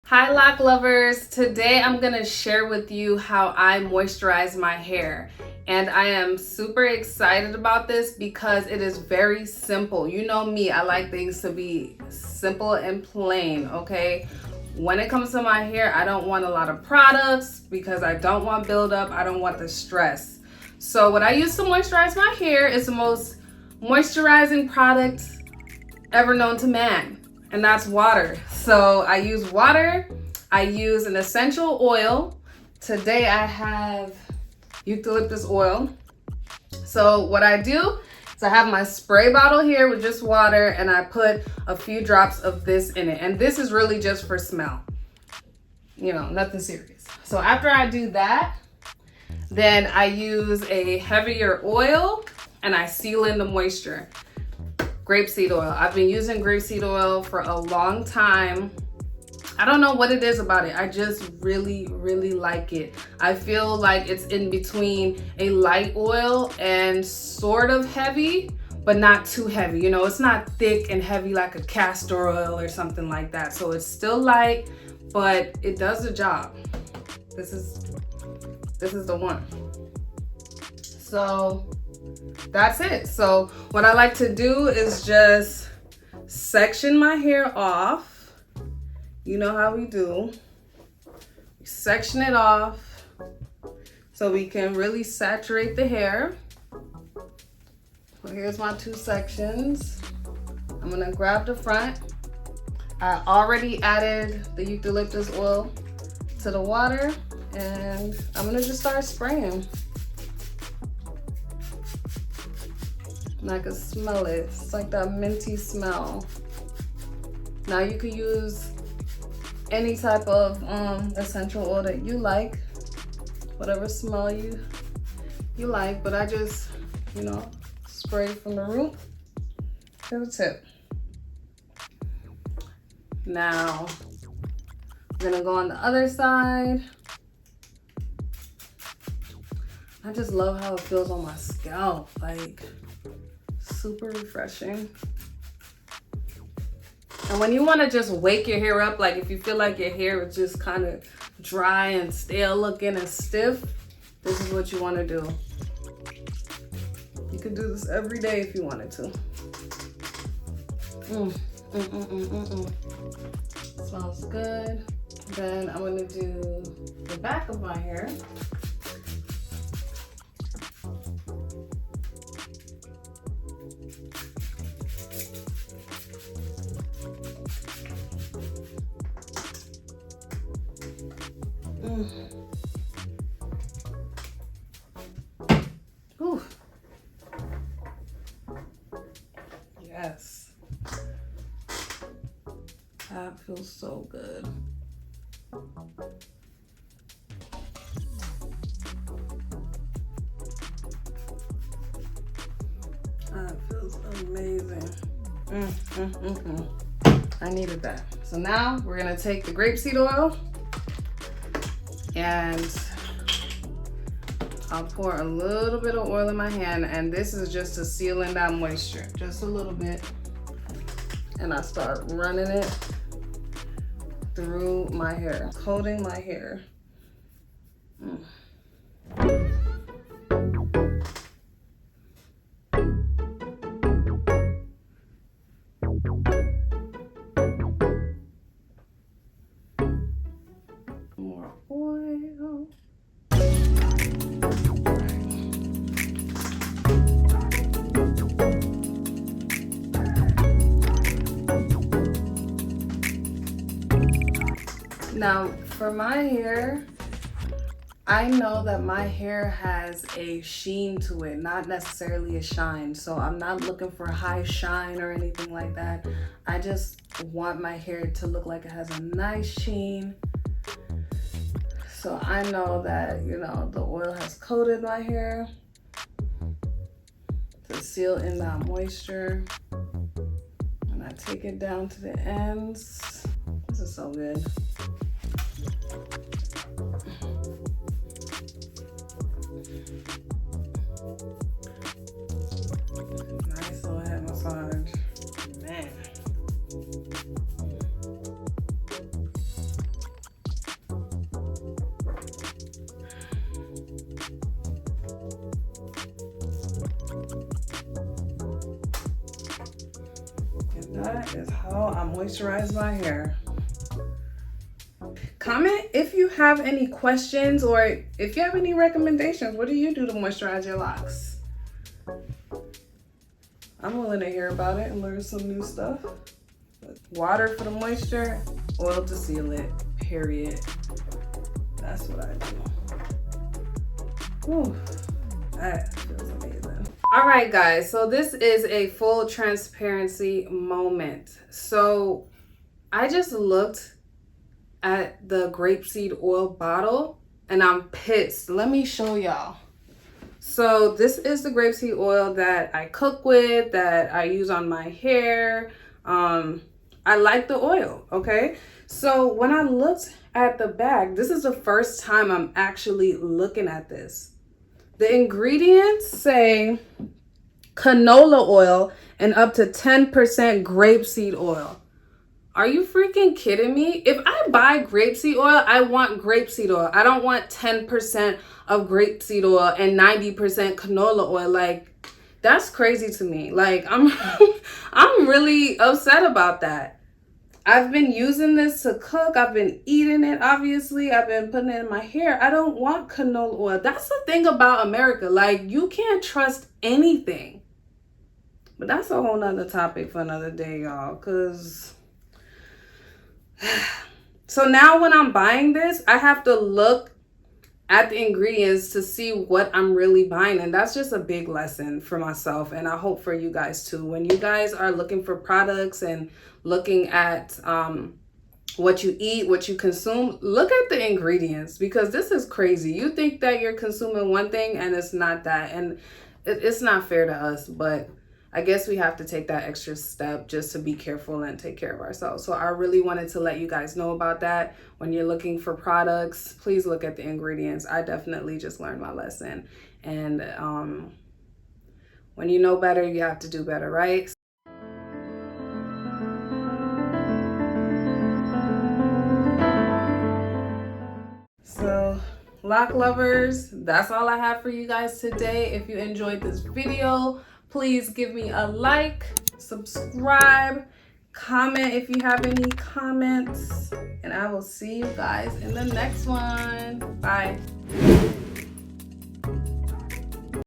Hi Loc lovers! Today I'm going to share with you how I moisturize my hair. And I am super excited about this because it is very simple. You know me, I like things to be simple and plain, okay? When it comes to my hair, I don't want a lot of products because I don't want buildup, I don't want the stress. So what I use to moisturize my hair is the most moisturizing product ever known to man, and that's water. So I use water, I use an essential oil. Today I have eucalyptus oil. So what I do is I have my spray bottle here with just water, and I put a few drops of this in it. And this is really just for smell, you know, nothing serious. So after I do that, then I use a heavier oil and I seal in the moisture. Grapeseed oil. I've been using grapeseed oil for a long time. I don't know what it is about it. I just really like it. I feel like it's in between a light oil and sort of heavy, but not too heavy. You know, it's not thick and heavy like a castor oil or something like that. So it's still light, but it does the job. This is the one. So that's it. So what I like to do is just section my hair off. You know how we do. We section it off so we can really saturate the hair. So here's my two sections. I'm gonna grab the front. I already added the eucalyptus oil to the water, and I'm gonna just start spraying. And I can smell it. It's like that minty smell. Now you could use any type of essential oil that you like, whatever smell you like, but I just, you know, spray from the root to the tip. Now I'm gonna go on the other side. I just love how it feels on my scalp, like super refreshing. And when you want to just wake your hair up, like if you feel like your hair is just kind of dry and stale looking and stiff, this is what you want to do. You could do this every day if you wanted to. Smells good. Then I'm going to do the back of my hair. Ooh. Yes. That feels so good. That feels amazing. I needed that. So now we're gonna take the grapeseed oil and I'll pour a little bit of oil in my hand, and this is just to seal in that moisture, just a little bit. And I start running it through my hair, coating my hair. More oil. Now, for my hair, I know that my hair has a sheen to it, not necessarily a shine. So I'm not looking for high shine or anything like that. I just want my hair to look like it has a nice sheen. So I know that, you know, the oil has coated my hair to seal in that moisture. And I take it down to the ends. This is so good. Nice little head massage. Man. that is how I moisturize my hair. Comment if you have any questions or if you have any recommendations. What do you do to moisturize your locks? I'm willing to hear about it and learn some new stuff. Water for the moisture, oil to seal it, period. That's what I do. Ooh, that feels amazing. All right, guys, so this is a full transparency moment. So I just looked at the grapeseed oil bottle and I'm pissed. Let me show y'all. So this is the grapeseed oil that I cook with, that I use on my hair. I like the oil, okay? So when I looked at the bag, this is the first time I'm actually looking at this. The ingredients say canola oil and up to 10% grapeseed oil. Are you freaking kidding me? If I buy grapeseed oil, I want grapeseed oil. I don't want 10% of grapeseed oil and 90% canola oil. Like, that's crazy to me. Like, I'm really upset about that. I've been using this to cook. I've been eating it, obviously. I've been putting it in my hair. I don't want canola oil. That's the thing about America. Like, you can't trust anything. But that's a whole nother topic for another day, y'all. Because... So now when I'm buying this, I have to look at the ingredients to see what I'm really buying. And that's just a big lesson for myself. And I hope for you guys too. When you guys are looking for products and looking at what you eat, what you consume, look at the ingredients, because this is crazy. You think that you're consuming one thing and it's not that. And it's not fair to us, but I guess we have to take that extra step just to be careful and take care of ourselves. So I really wanted to let you guys know about that. When you're looking for products, please look at the ingredients. I definitely just learned my lesson. And when you know better, you have to do better, right? So, lock lovers, that's all I have for you guys today. If you enjoyed this video, please give me a like, subscribe, comment if you have any comments, and I will see you guys in the next one. Bye.